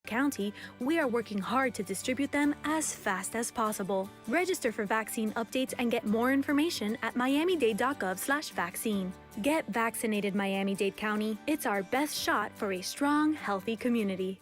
County, we are working hard to distribute them as fast as possible. Register for vaccine updates and get more information at miamidade.gov/vaccine. Get vaccinated, Miami-Dade County. It's our best shot for a strong, healthy community.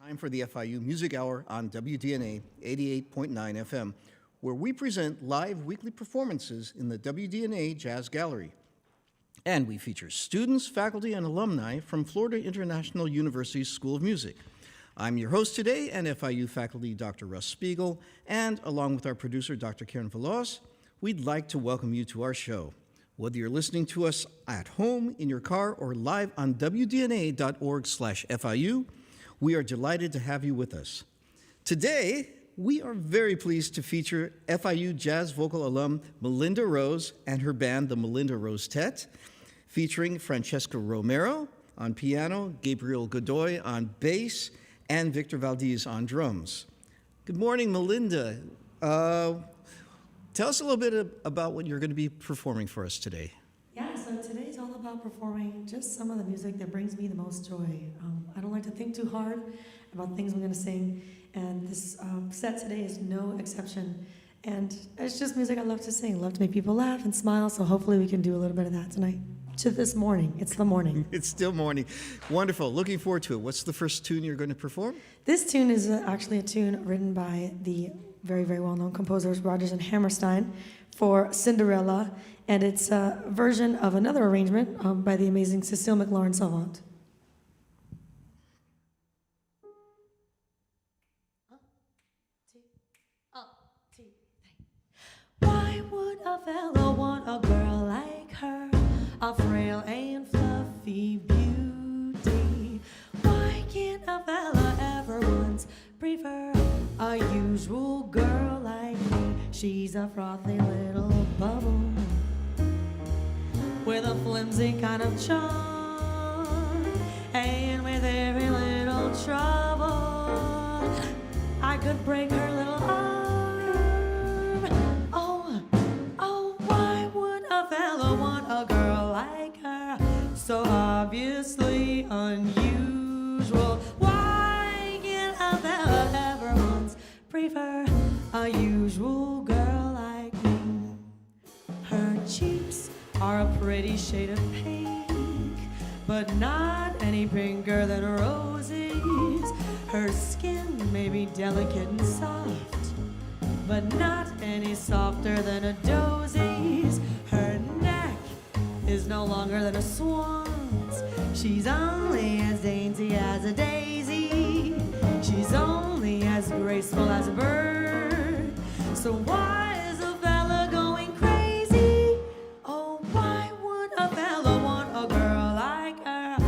Time for the FIU Music Hour on WDNA 88.9 FM, where we present live weekly performances in the WDNA Jazz Gallery. And we feature students, faculty, and alumni from Florida International University's School of Music. I'm your host today, and FIU faculty Dr. Russ Spiegel, and along with our producer, Dr. Karen Veloz, we'd like to welcome you to our show. Whether you're listening to us at home, in your car, or live on WDNA.org/FIU, we are delighted to have you with us. Today, we are very pleased to feature FIU jazz vocal alum Melinda Rose and her band, the Melinda Rosetet, featuring Francesca Romero on piano, Gabriel Godoy on bass, and Victor Valdez on drums. Good morning, Melinda. Tell us a little bit about what you're going to be performing for us today. Yeah, so today's all about performing just some of the music that brings me the most joy. I don't like to think too hard about things I'm going to sing, and this set today is no exception. And it's just music I love to sing, love to make people laugh and smile, so hopefully we can do a little bit of that tonight. To this morning. It's the morning. It's still morning. Wonderful. Looking forward to it. What's the first tune you're going to perform? This tune is actually a tune written by the very, very well-known composers Rodgers and Hammerstein for Cinderella, and it's a version of another arrangement by the amazing Cecile McLaurin-Salvant. Why would a fella want a girl like her, a frail and fluffy beauty? Why can't a fella ever once prefer a usual girl like me? She's a frothy little bubble with a flimsy kind of charm, and with every little trouble I could break her little arm. Oh, why would a fella want a girl like her, so obviously unusual? Why can't a fella ever once prefer a usual girl like me? Her cheeks are a pretty shade of pink, but not any pinker than roses. Her skin may be delicate and soft, but not any softer than a daisy's. Her neck is no longer than a swan's. She's only as dainty as a daisy. She's only as graceful as a bird. So why is a fella going crazy? Oh, why would a fella want a girl like her,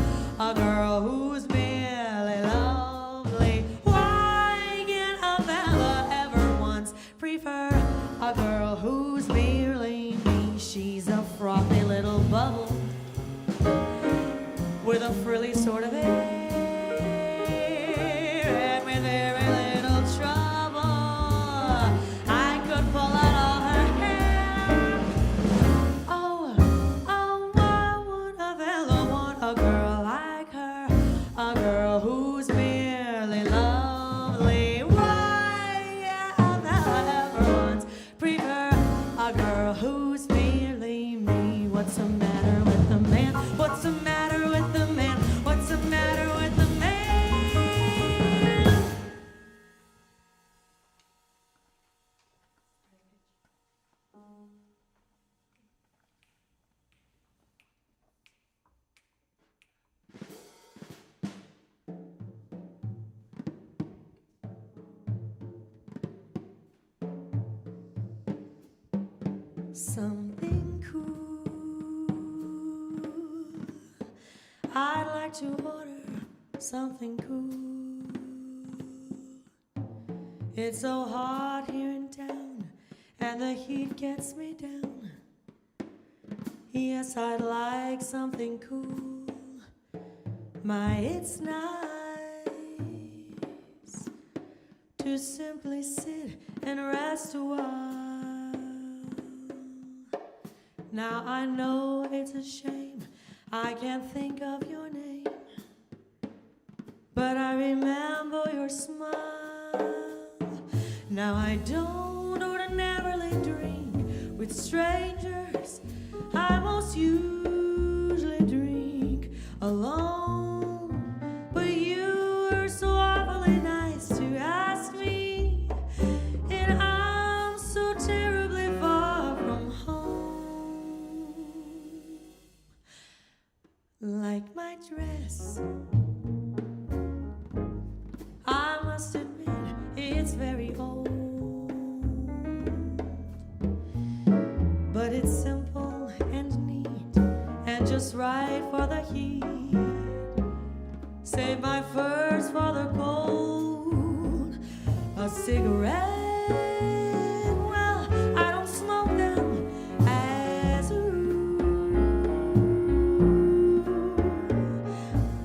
a girl who's merely lovely? Why can a fella ever once prefer a girl who's merely me? She's a frothy little bubble with a frilly sort of air, and with very little trouble I could pull out all her hair. Oh, why would a fella want a girl like her, a girl who's merely lovely? Why can't a fella ever once prefer a girl who's merely me? What's the matter with the man? What's the matter with the man? What's the matter with something cool. I'd like to order something cool. It's so hot here in town, and the heat gets me down. Yes, I'd like something cool. It's nice to simply sit and rest a while. Now I know it's a shame I can't think of your name, but I remember your smile. Now I don't ordinarily drink with strangers. I most usually drink alone, but you were so awfully nice to ask me, and I'm so terribly far from home. Like my dress, I must admit it's very old, but it's simple and neat and just right for the heat. Save my furs for the cold. A cigarette, well, I don't smoke them as a rule,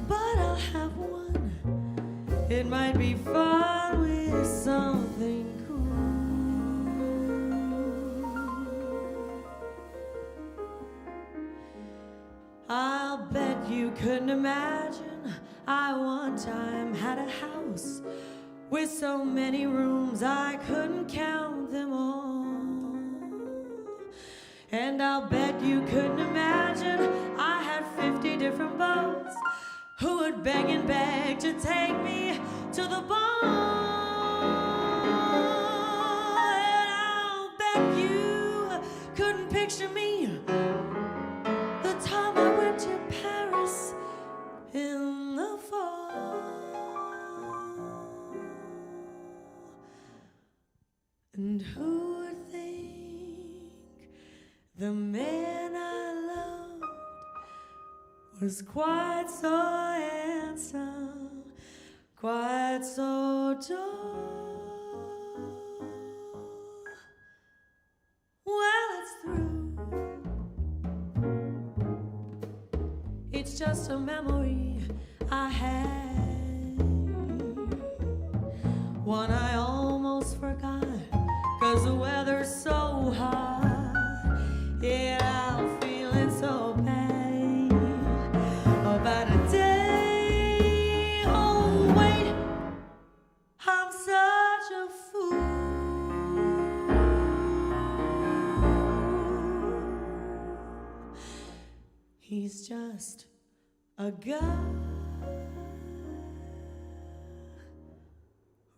but I'll have one. It might be fun with something cool. I'll bet you couldn't imagine I one time had a house with so many rooms I couldn't count them all. And I'll bet you couldn't imagine I had 50 different boats who would beg and beg to take me to the ball. And I'll bet you couldn't picture me the time I went to Paris in the fall. And who would think the man I loved was quite so handsome, quite so tall? Well, it's through. It's just a memory I had, one I almost forgot, 'cause the weather's so hot. Yeah, I'm feeling so bad about a day. Oh, wait, I'm such a fool. He's just a guy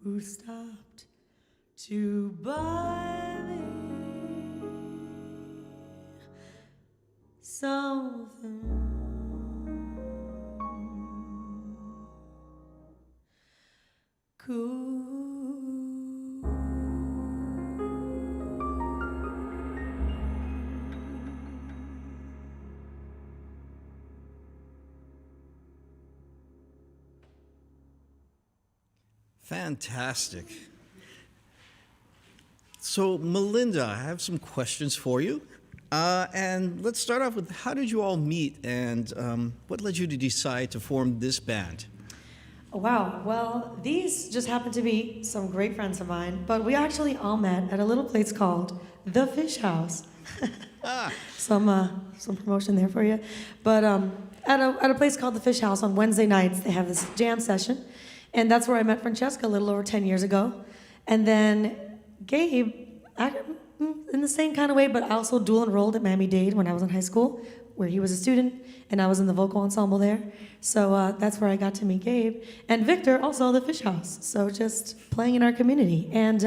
who stopped to buy me something cool. Fantastic. So, Melinda, I have some questions for you. And let's start off with, how did you all meet, and what led you to decide to form this band? Oh, wow. Well, these just happen to be some great friends of mine, but we actually all met at a little place called The Fish House. Some promotion there for you. But at a place called The Fish House on Wednesday nights, they have this jam session, and that's where I met Francesca a little over 10 years ago. And then Gabe, in the same kind of way, but I also dual enrolled at Miami-Dade when I was in high school, where he was a student, and I was in the vocal ensemble there. So that's where I got to meet Gabe. And Victor, also The Fish House. So just playing in our community. And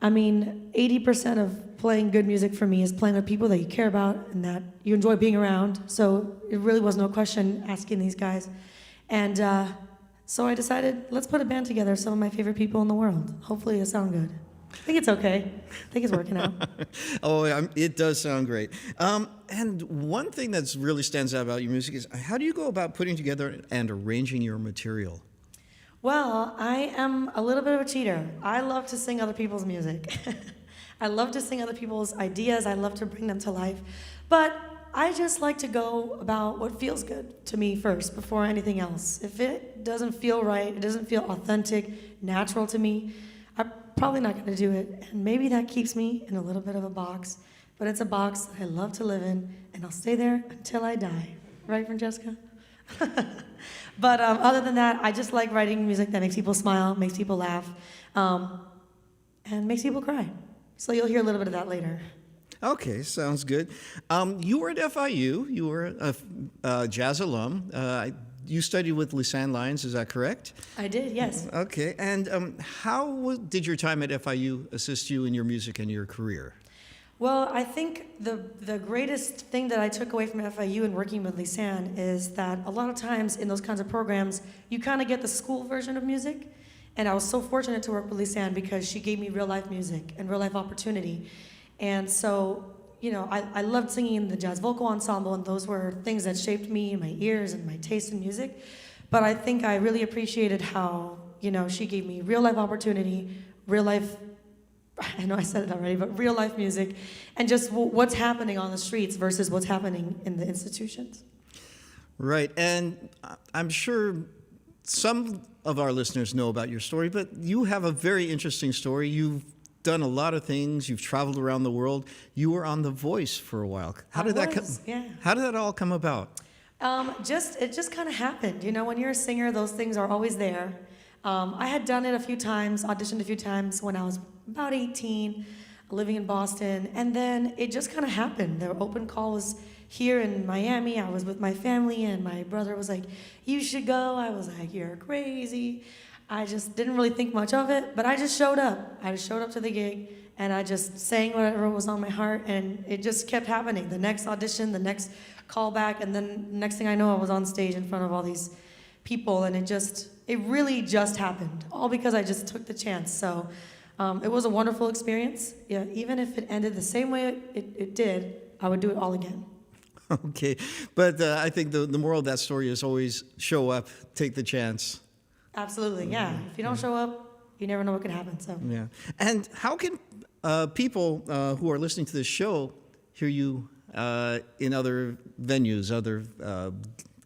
I mean, 80% of playing good music for me is playing with people that you care about and that you enjoy being around. So it really was no question asking these guys. And so I decided, let's put a band together, some of my favorite people in the world. Hopefully it'll sound good. I think it's okay. I think it's working out. Oh, it does sound great. And one thing that's really stands out about your music is how do you go about putting together and arranging your material? Well, I am a little bit of a cheater. I love to sing other people's music. I love to sing other people's ideas. I love to bring them to life. But I just like to go about what feels good to me first before anything else. If it doesn't feel right, it doesn't feel authentic, natural to me, I'm probably not going to do it. And maybe that keeps me in a little bit of a box. But it's a box that I love to live in, and I'll stay there until I die. Right, Francesca? But other than that, I just like writing music that makes people smile, makes people laugh, and makes people cry. So you'll hear a little bit of that later. Okay, sounds good. You were at FIU. You were a jazz alum. You studied with Lisanne Lyons, is that correct? I did, yes. Okay, and did your time at FIU assist you in your music and your career? Well, I think the greatest thing that I took away from FIU and working with Lisanne is that a lot of times in those kinds of programs, you kind of get the school version of music. And I was so fortunate to work with Lisanne because she gave me real life music and real life opportunity. And so, you know, I loved singing in the jazz vocal ensemble, and those were things that shaped me and my ears and my taste in music. But I think I really appreciated how, you know, she gave me real life opportunity, real life, I know I said it already, but real life music, and just what's happening on the streets versus what's happening in the institutions. Right, and I'm sure some of our listeners know about your story, but you have a very interesting story. You've done a lot of things. You've traveled around the world. You were on The Voice for a while. How did that all come about? It just kind of happened. You know, when you're a singer, those things are always there. I had done it a few times, auditioned a few times when I was about 18, living in Boston, and then it just kind of happened. The open call was here in Miami. I was with my family, and my brother was like, "You should go." I was like, "You're crazy." I just didn't really think much of it, but I just showed up. I just showed up to the gig, and I just sang whatever was on my heart, and it just kept happening. The next audition, the next callback, and then next thing I know, I was on stage in front of all these people, and it really just happened, all because I just took the chance. So it was a wonderful experience. Yeah, even if it ended the same way it did, I would do it all again. Okay, but I think the moral of that story is always show up, take the chance. Absolutely, yeah. If you don't show up, you never know what could happen. So yeah. And how can people who are listening to this show hear you in other venues, other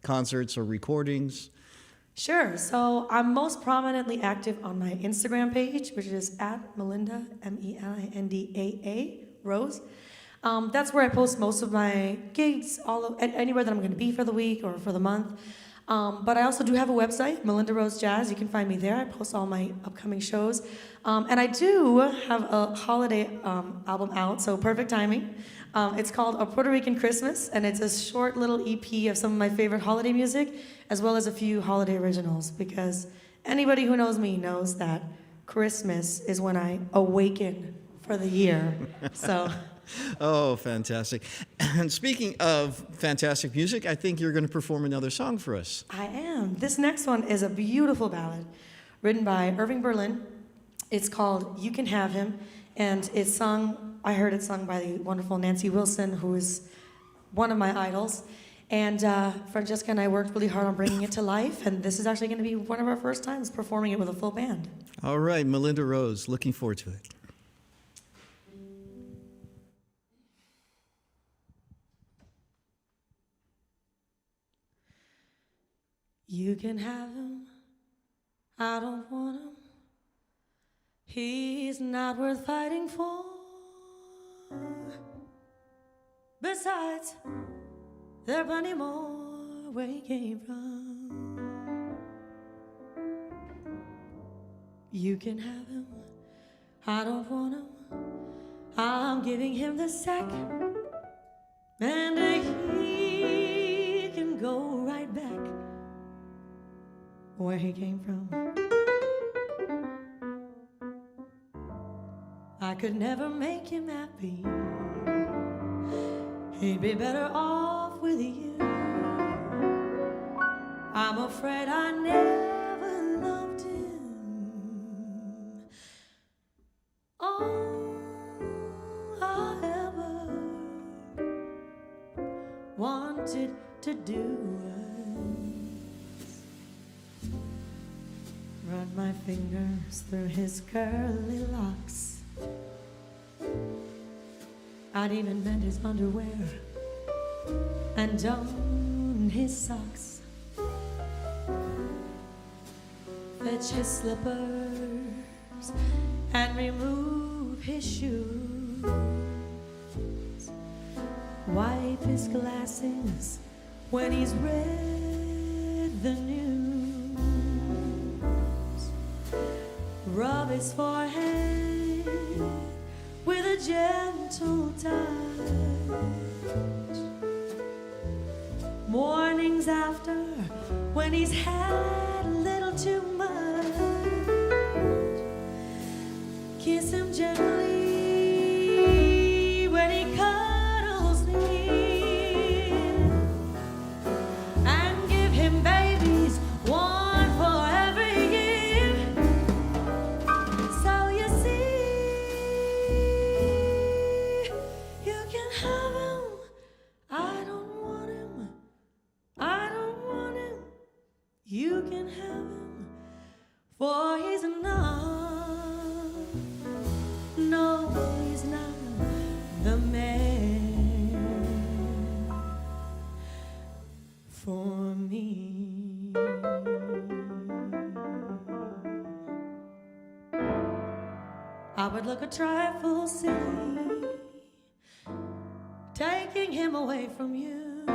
concerts or recordings? Sure. So I'm most prominently active on my Instagram page, which is at Melinda, Melindaa, Rose. That's where I post most of my gigs, anywhere that I'm going to be for the week or for the month. But I also do have a website, Melinda Rose Jazz. You can find me there. I post all my upcoming shows. And I do have a holiday album out, so perfect timing. It's called A Puerto Rican Christmas, and it's a short little EP of some of my favorite holiday music, as well as a few holiday originals, because anybody who knows me knows that Christmas is when I awaken for the year. So. Oh, fantastic. And speaking of fantastic music, I think you're going to perform another song for us. I am. This next one is a beautiful ballad written by Irving Berlin. It's called You Can Have Him, and I heard it sung by the wonderful Nancy Wilson, who is one of my idols. And Francesca and I worked really hard on bringing it to life, and this is actually going to be one of our first times performing it with a full band. All right, Melinda Rose, looking forward to it. You can have him, I don't want him. He's not worth fighting for. Besides, there are plenty more where he came from. You can have him, I don't want him. I'm giving him the sack, and he can go right back where he came from. I could never make him happy. He'd be better off with you. I'm afraid I never loved him. Oh, wanted to do was run my fingers through his curly locks. I'd even mend his underwear and don his socks, fetch his slippers and remove his shoes, wipe his glasses when he's read the news, rub his forehead with a gentle touch. Mornings after, when he's had a little too much, kiss him gently when he cuddles me, and give him babies, one for every year. So you see, you can have him. I don't want him. I don't want him. You can have him, for he's not. No, he's not the man for me. I would look a trifle silly taking him away from you.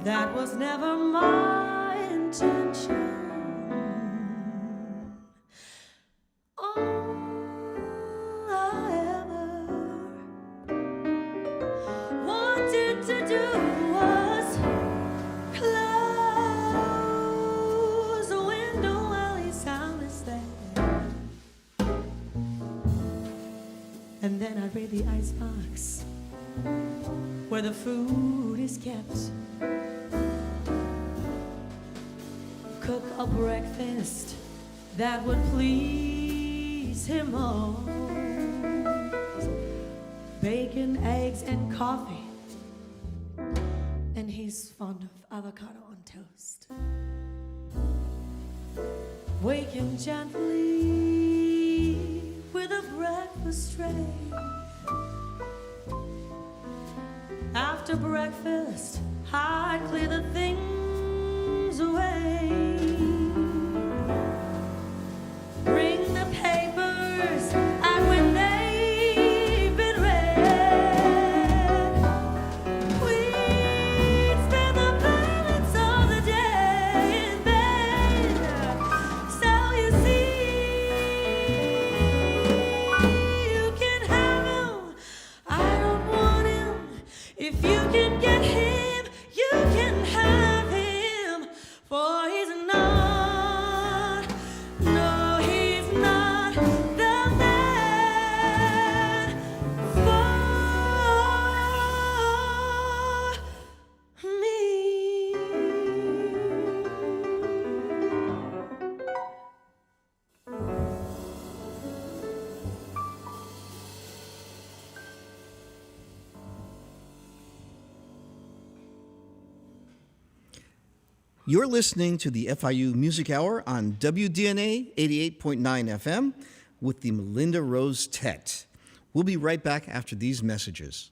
That was never my intention. All I ever wanted to do was close the window while he's sound asleep, and then I'd raid the icebox where the food is kept, cook a breakfast that would please him most. Bacon, eggs, and coffee. And he's fond of avocado on toast. Wake him gently with a breakfast tray. After breakfast, I'd clear the things away. Bring the papers, and when they've been read, we'd spend the balance of the day in bed. So you see, you can have him. I don't want him. If you can get him, you can have him. For he's not, no, he's not the man for me. You're listening to the FIU Music Hour on WDNA 88.9 FM with the Melinda Rosetet. We'll be right back after these messages.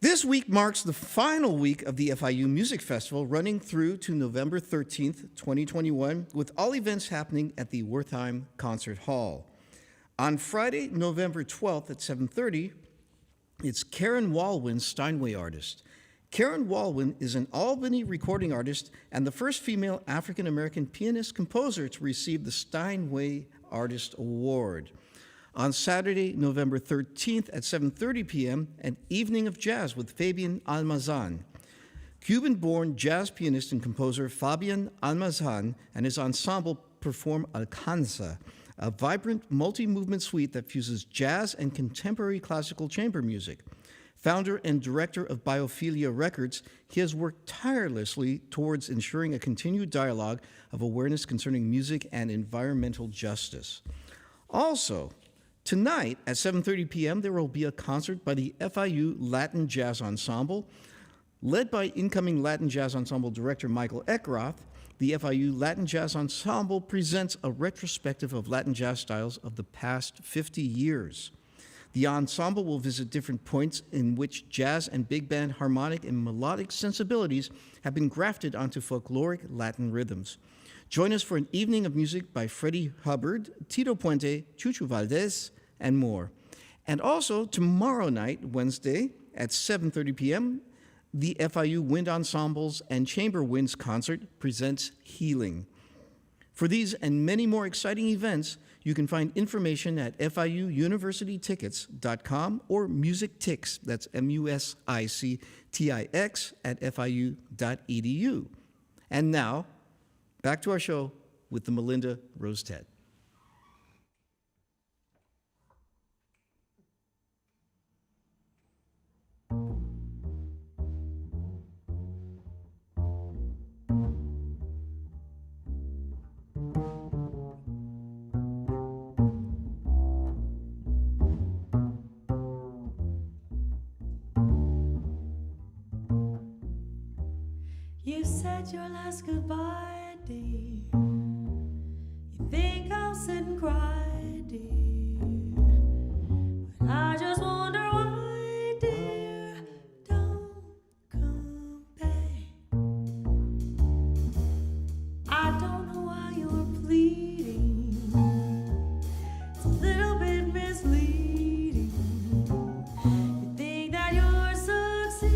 This week marks the final week of the FIU Music Festival, running through to November 13th, 2021, with all events happening at the Wertheim Concert Hall. On Friday, November 12th at 7:30, It's Karen Walwyn's Steinway artist. Karen Walwyn is an Albany recording artist and the first female African-American pianist-composer to receive the Steinway Artist Award. On Saturday, November 13th at 7:30 p.m., an evening of jazz with Fabian Almazan. Cuban-born jazz pianist and composer Fabian Almazan and his ensemble perform Alcanza, a vibrant multi-movement suite that fuses jazz and contemporary classical chamber music. Founder and director of Biophilia Records, he has worked tirelessly towards ensuring a continued dialogue of awareness concerning music and environmental justice. Also, tonight at 7:30 p.m., there will be a concert by the FIU Latin Jazz Ensemble. Led by incoming Latin Jazz Ensemble director Michael Eckroth, the FIU Latin Jazz Ensemble presents a retrospective of Latin jazz styles of the past 50 years. The ensemble will visit different points in which jazz and big band harmonic and melodic sensibilities have been grafted onto folkloric Latin rhythms. Join us for an evening of music by Freddie Hubbard, Tito Puente, Chucho Valdez, and more. And also, tomorrow night, Wednesday, at 7:30 p.m., the FIU Wind Ensembles and Chamber Winds Concert presents Healing. For these and many more exciting events, you can find information at FIUUniversityTickets.com or MusicTix, that's MUSICTIX, at FIU.edu. And now, back to our show with the Melinda Rosetet. You said your last goodbye, dear. You think I'll sit and cry, dear. But I just wonder why, dear, don't come back. I don't know why you're pleading. It's a little bit misleading. You think that you're succeeding.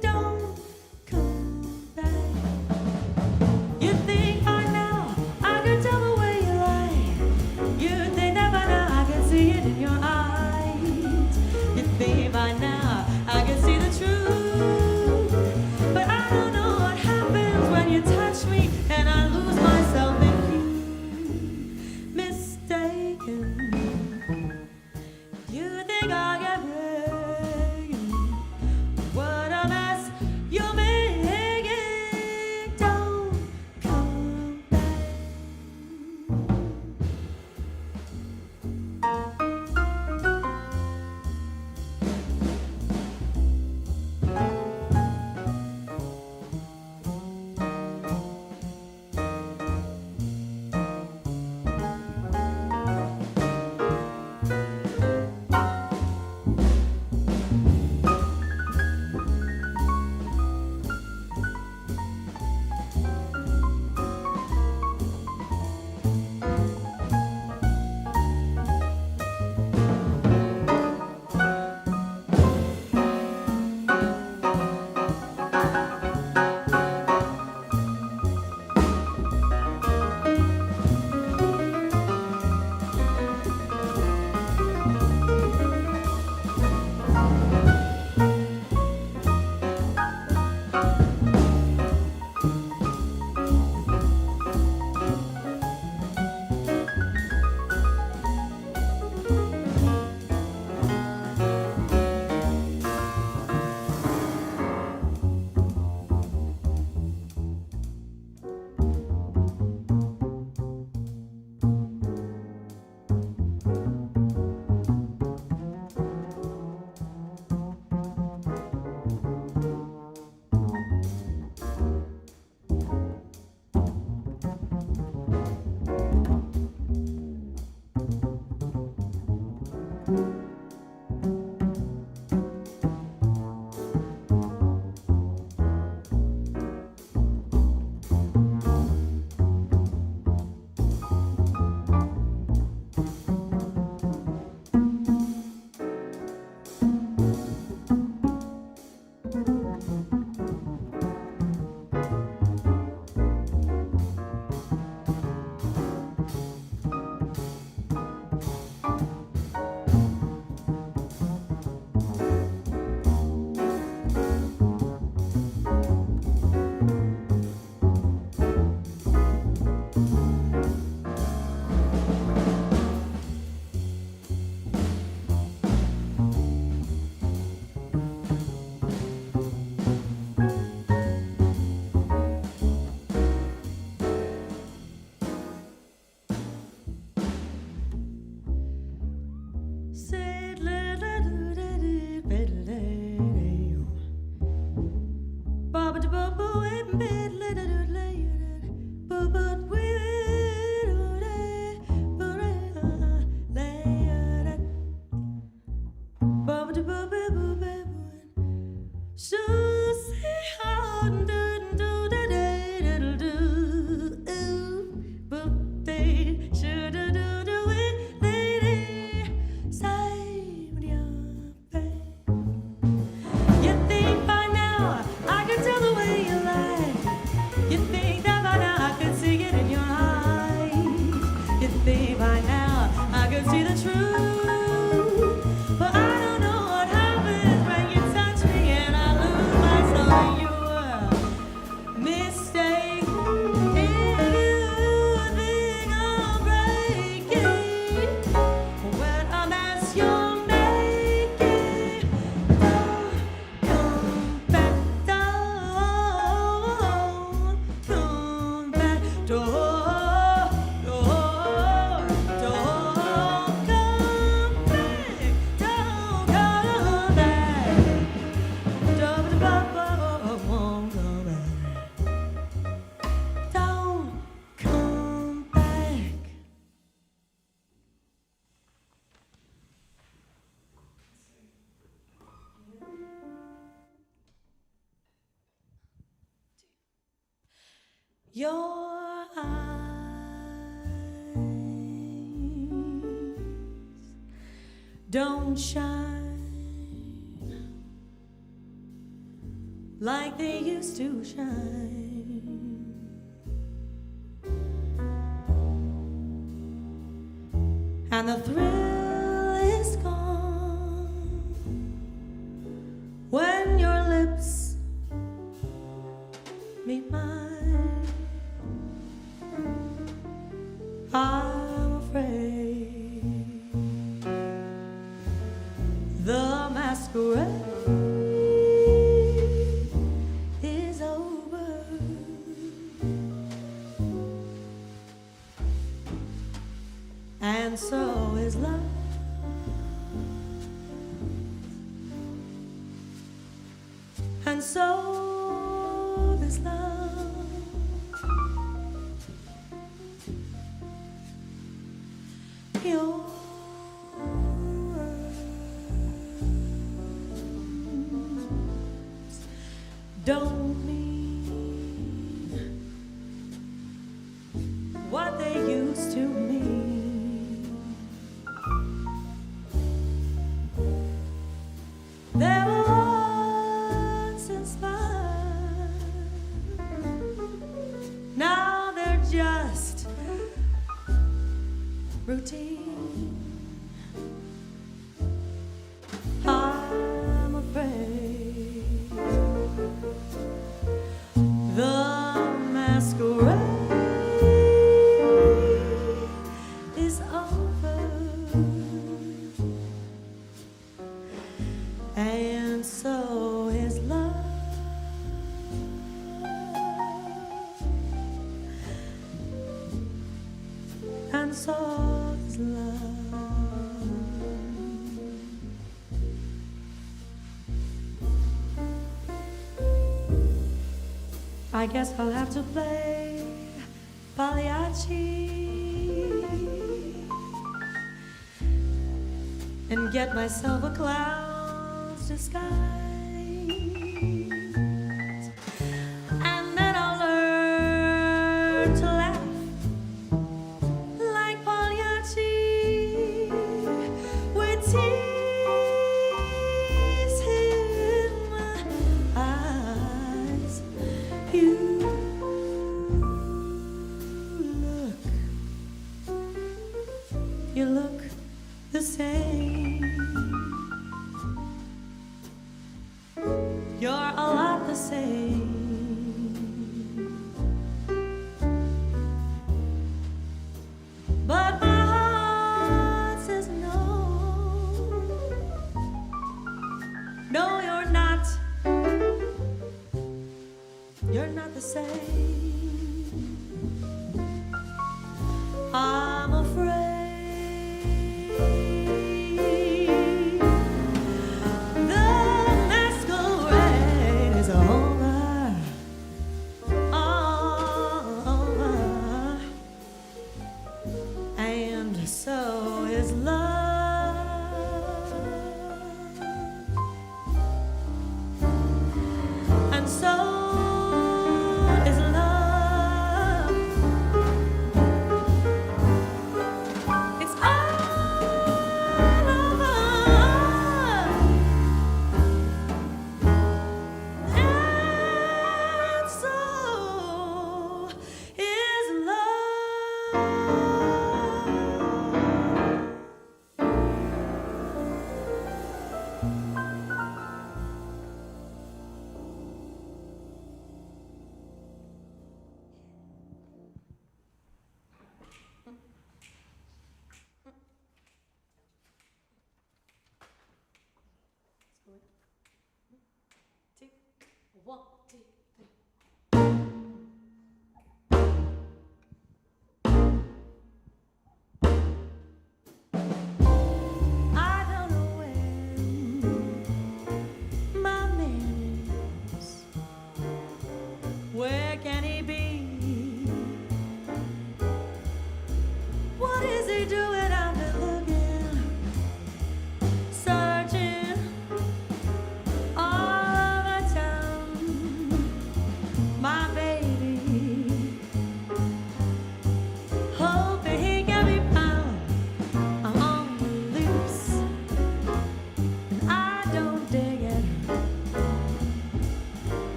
Don't come back. You think by now I could tell the way you lie. You think that by now I can see it in your eyes. You think by now I can see the truth. But I don't know what happens when you touch me and I lose myself in you. Mistaken. You think I'll get begging. What a mess you're making. Don't come back. your eyes don't shine like they used to shine. And the thrill is gone when your lips meet mine. I'm afraid the masquerade is over, and so is love. And so is love. Your words don't mean what they used to mean. They were once inspired, now they're just routine. I'm afraid the masquerade is over, and so is love. And so is love. I guess I'll have to play Pagliacci and get myself a clown's disguise. And then I'll learn to laugh like Pagliacci with tears in my eyes. You look the same. You're a lot the same. But my heart says no. No, you're not. You're not the same. I'm afraid the masquerade is over, over, and so is love, and so is love.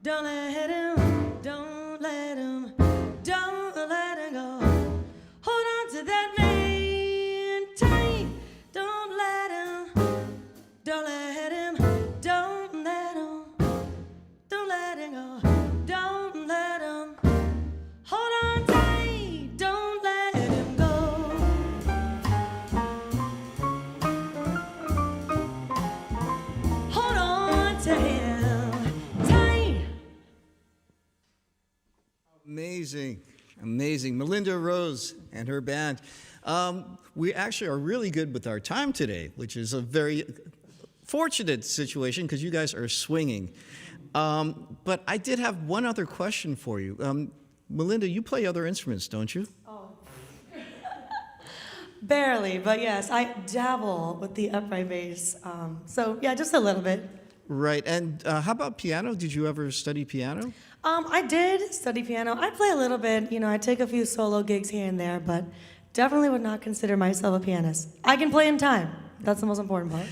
Don't let him, don't let him, don't let him go. Hold on to that man tight. Don't let him, don't let him, don't let him, don't let him go. Don't let him. Hold on tight. Don't let him go. Hold on to him tight. Amazing, amazing. Melinda Rose and her band. We actually are really good with our time today, which is a very fortunate situation because you guys are swinging. But I did have one other question for you. Melinda, you play other instruments, don't you? Oh. Barely, but yes, I dabble with the upright bass. So yeah, just a little bit. Right. And how about piano? Did you ever study piano? I did study piano. I play a little bit. You know, I take a few solo gigs here and there, but definitely would not consider myself a pianist. I can play in time. That's the most important part.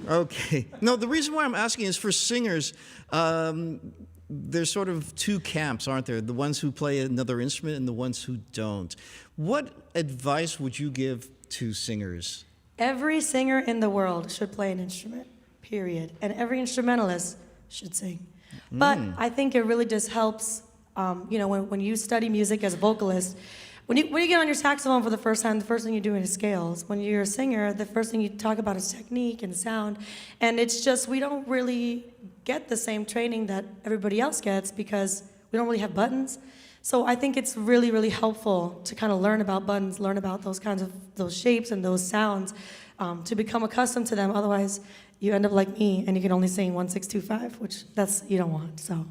Okay. No, the reason why I'm asking is for singers, there's sort of two camps, aren't there? The ones who play another instrument and the ones who don't. What advice would you give to singers? Every singer in the world should play an instrument, period. And every instrumentalist should sing. But I think it really just helps, you know, when you study music as a vocalist, when you get on your saxophone for the first time, the first thing you're doing is scales. When you're a singer, the first thing you talk about is technique and sound. And it's just, we don't really get the same training that everybody else gets because we don't really have buttons. So I think it's really, really helpful to kind of learn about buttons, learn about those kinds of, those shapes and those sounds, to become accustomed to them. Otherwise, you end up like me and you can only sing 1, 6, 2, 5, which you don't want, so.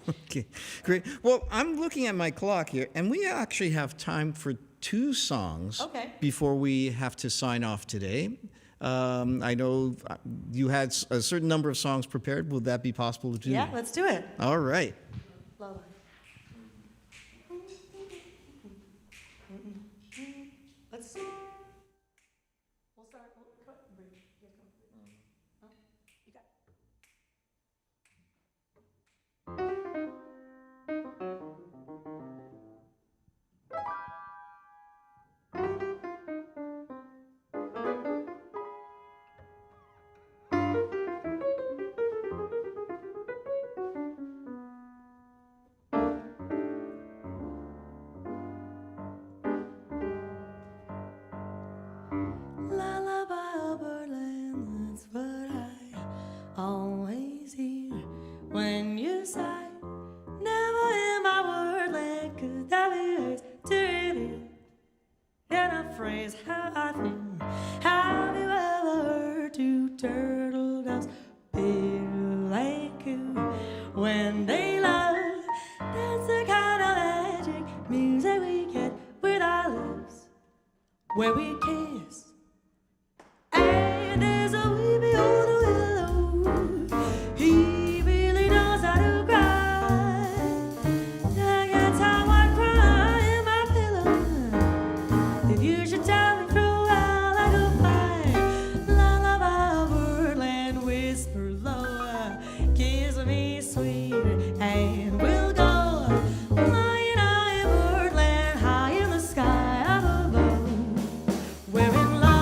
Okay, great. Well, I'm looking at my clock here, and we actually have time for 2 songs before we have to sign off today. I know you had a certain number of songs prepared. Will that be possible to do? Yeah, let's do it. All right. Let's see. We'll start. You got lullaby of birdland, that's what I always hear when you sigh. Never in my wordland could that be yours to reveal in a phrase how I feel. Have you ever heard 2 turtle doves big like you when they love? That's the kind of magic music we get with our lips where we kiss. And there's a weepy old willow, he really knows how to cry. That's how I cry in my pillow. If you should tell me through out like a fire, lullaby birdland, whisper low, kiss me sweet, and we'll go flying high in birdland, high in the sky up above. We're in love.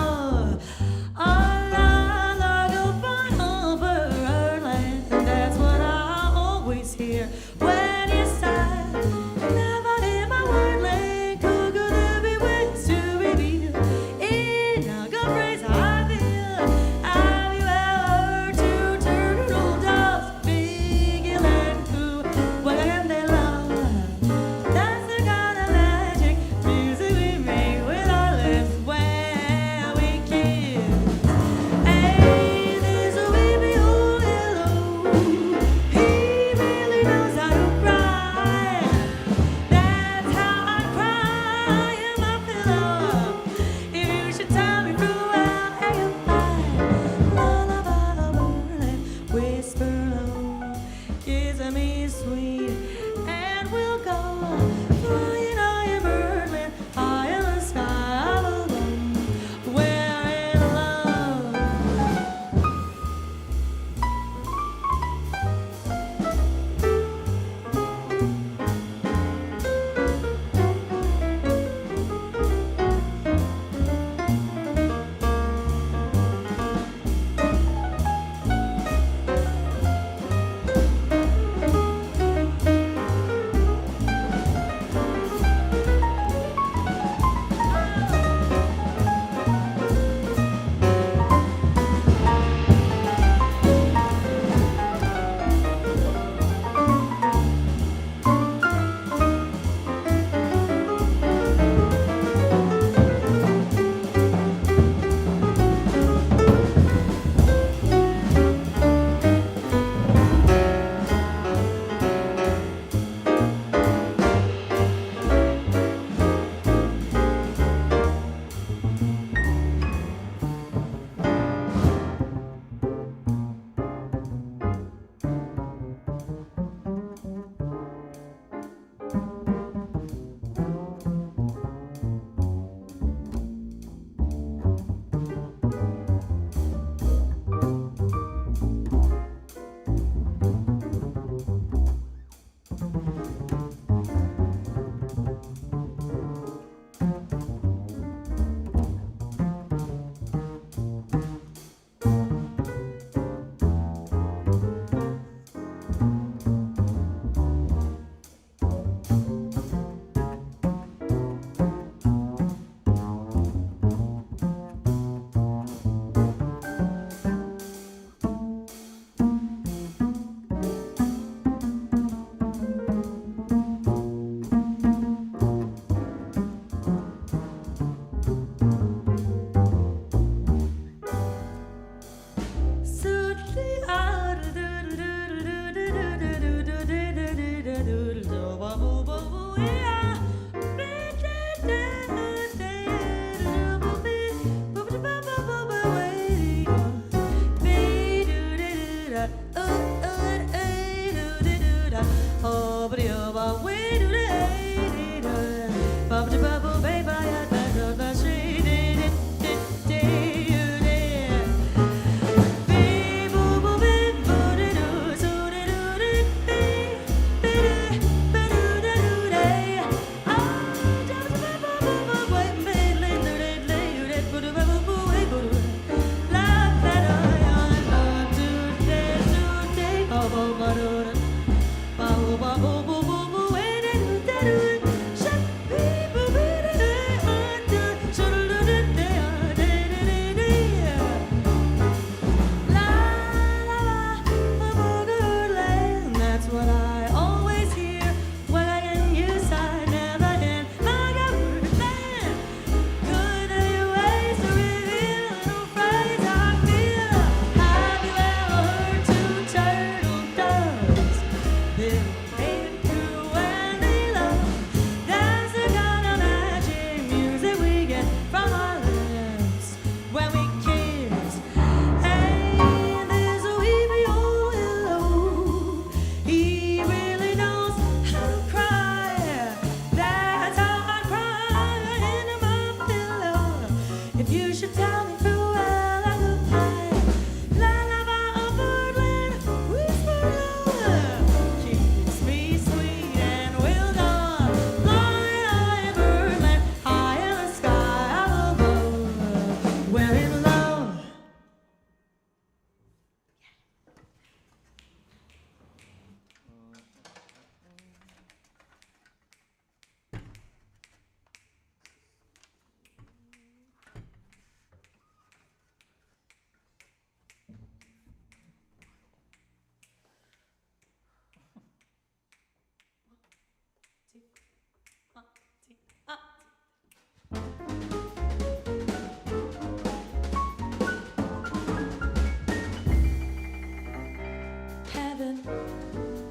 Heaven,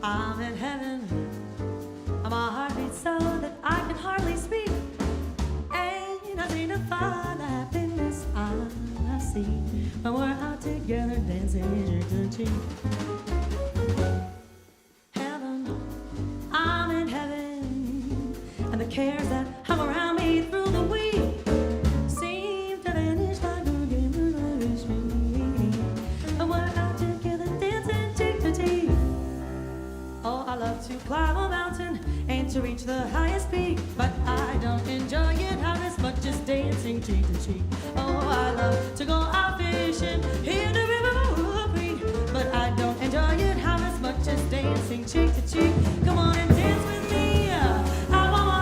I'm in heaven. My heart beats so that I can hardly speak. Ain't nothing to find the happiness I see when we're out together dancing cheek to cheek. Heaven, I'm in heaven, and the cares that hung around me through the week seem to vanish like a game of wish me. And we're out together dancing cheek to cheek. Oh, I love to climb a mountain and to reach the highest peak, but I don't enjoy it half as much as dancing cheek to cheek. Oh, I love to go out fishing in the river creek, but I don't enjoy it half as much as dancing cheek to cheek. Come on and dance with me. I want my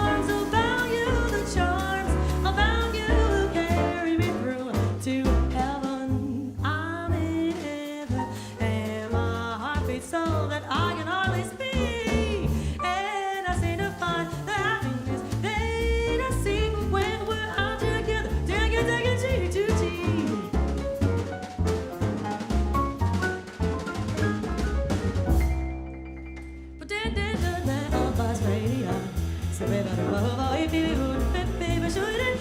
arms about you, the charms about you carry me through to heaven. I'm in heaven, and my heart beats so that I can hardly speak. And I seem to find the happiness that I see when we're out together, dancing cheek to cheek. But then on Buzz Radio, so if you would, baby, should it,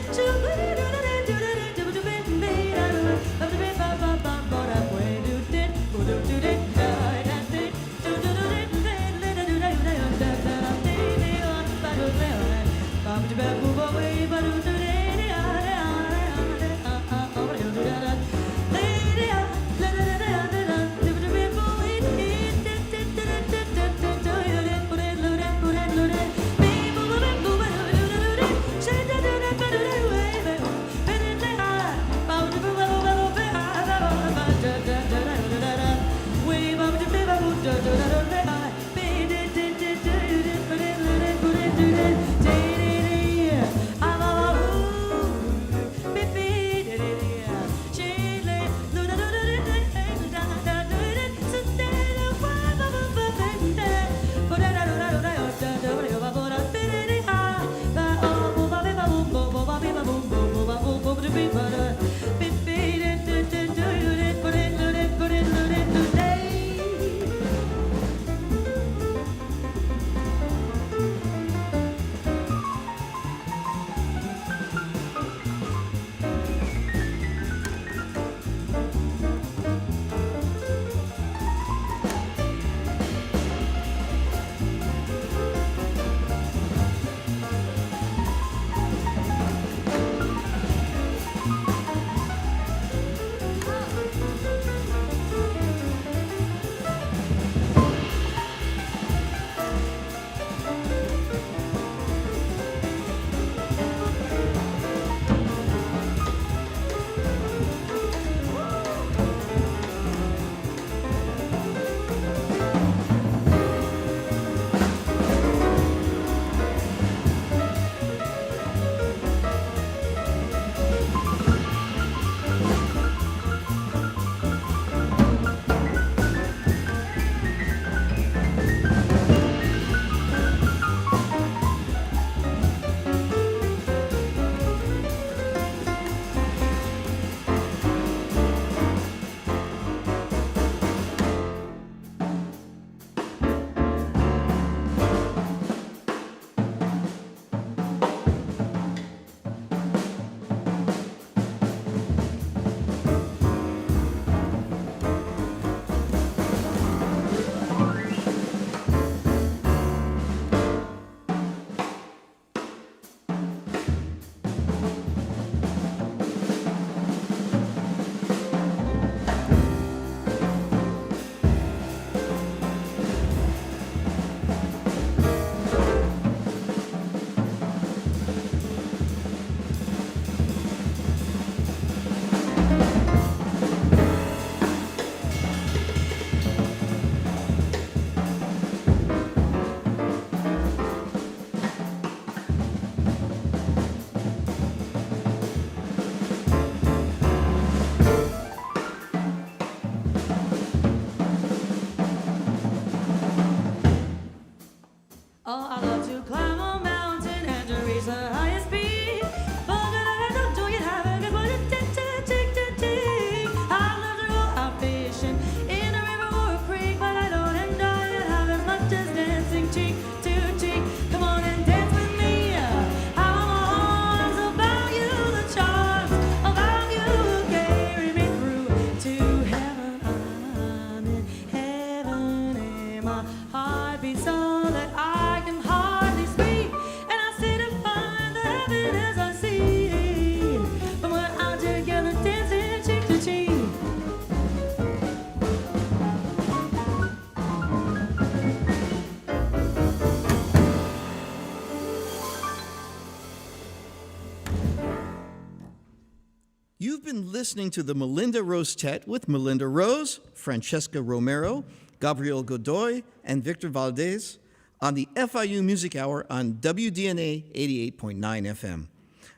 my beat so that I can hardly speak. And I see to find the happiness I see when we're out together dancing cheek to cheek. You've been listening to the Melinda Rosetet with Melinda Rose, Francesca Romero, Gabriel Godoy, and Victor Valdez on the FIU Music Hour on WDNA 88.9 FM.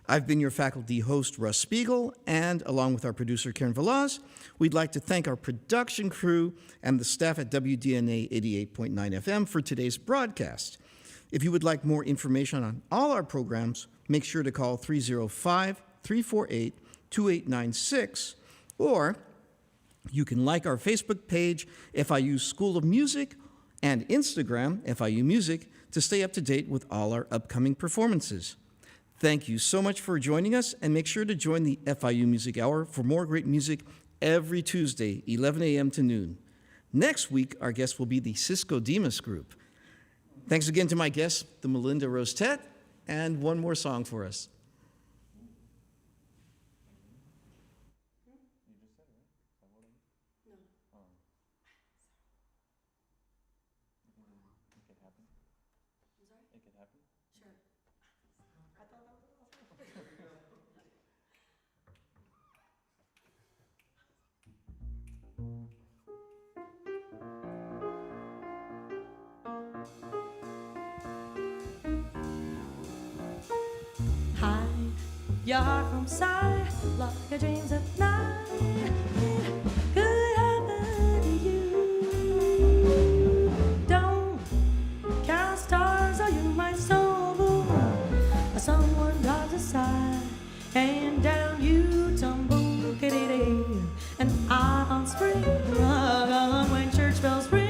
I've been your faculty host, Russ Spiegel, and along with our producer, Karen Velaz, we'd like to thank our production crew and the staff at WDNA 88.9 FM for today's broadcast. If you would like more information on all our programs, make sure to call 305-348-2896, or you can like our Facebook page, FIU School of Music, and Instagram, FIU Music, to stay up to date with all our upcoming performances. Thank you so much for joining us, and make sure to join the FIU Music Hour for more great music every Tuesday, 11 a.m. to noon. Next week, our guest will be the Cisco Demas Group. Thanks again to my guests, the Melinda Rosetet, and one more song for us. Hide your heart from sight, like your dreams at night. Could happen to you. Don't count stars, or you might stumble. Someone drives aside, and down you tumble. Kitty, and I on spring, when church bells ring.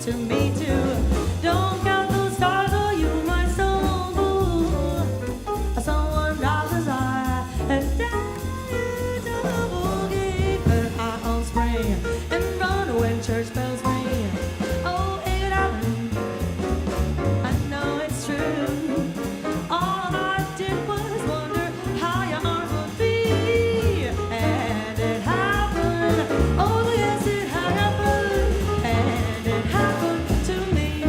To me too. Don't count those stars, or you might stumble. Someone rises high and down double gate. But I on spring and run when church bells ring. Oh, it happened. I know it's true. All I did was wonder how your arms would be, and it happened. Oh yes, it happened, and it happened to me.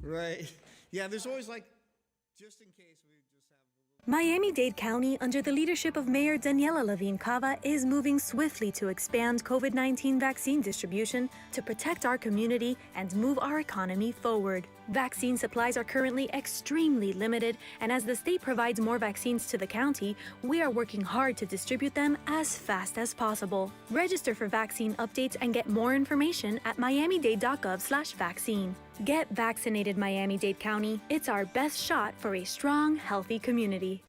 Right. Yeah, there's always just in case we just have... Miami-Dade County, under the leadership of Mayor Daniela Levine Cava, is moving swiftly to expand COVID-19 vaccine distribution to protect our community and move our economy forward. Vaccine supplies are currently extremely limited, and as the state provides more vaccines to the county, we are working hard to distribute them as fast as possible. Register for vaccine updates and get more information at miamidade.gov/vaccine. Get vaccinated, Miami-Dade County. It's our best shot for a strong, healthy community.